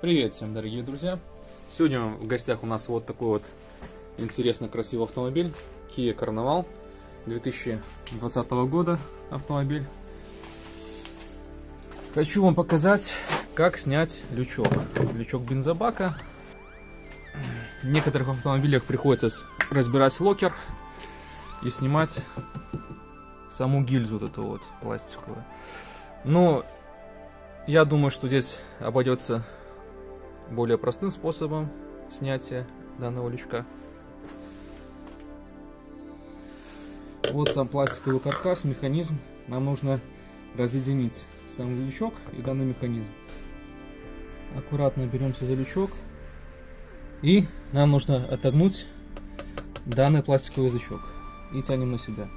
Привет всем, дорогие друзья! Сегодня в гостях у нас вот такой вот интересно красивый автомобиль Kia Carnival 2020 года автомобиль. Хочу вам показать, как снять лючок бензобака. В некоторых автомобилях приходится разбирать локер и снимать саму гильзу вот эту вот пластиковую. Но я думаю, что здесь обойдется более простым способом снятия данного лючка. Вот сам пластиковый каркас, механизм. Нам нужно разъединить сам лючок и данный механизм. Аккуратно беремся за лючок и нам нужно отогнуть данный пластиковый язычок и тянем на себя.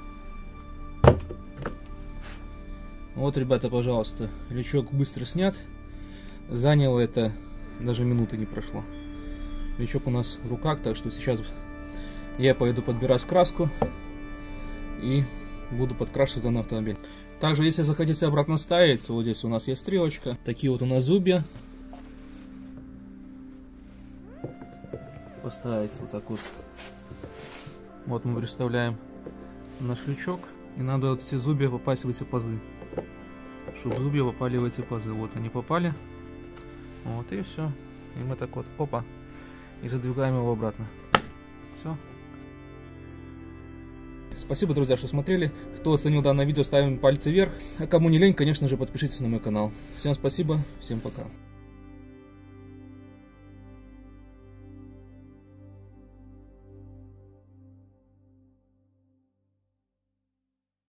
Вот, ребята, пожалуйста, лючок быстро снят. Заняло это даже минуты не прошло. Лючок у нас в руках, так что сейчас я пойду подбирать краску и буду подкрашивать данный автомобиль. Также, если захотите обратно ставить, вот здесь у нас есть стрелочка. Такие вот у нас зубья. Поставить вот так вот. Вот мы представляем наш лючок. И надо вот эти зубья попасть в эти пазы. Чтобы зубья попали в эти пазы. Вот они попали. Вот и все. И мы так вот, опа, и задвигаем его обратно. Все. Спасибо, друзья, что смотрели. Кто оценил данное видео, ставим пальцы вверх. А кому не лень, конечно же, подпишитесь на мой канал. Всем спасибо, всем пока.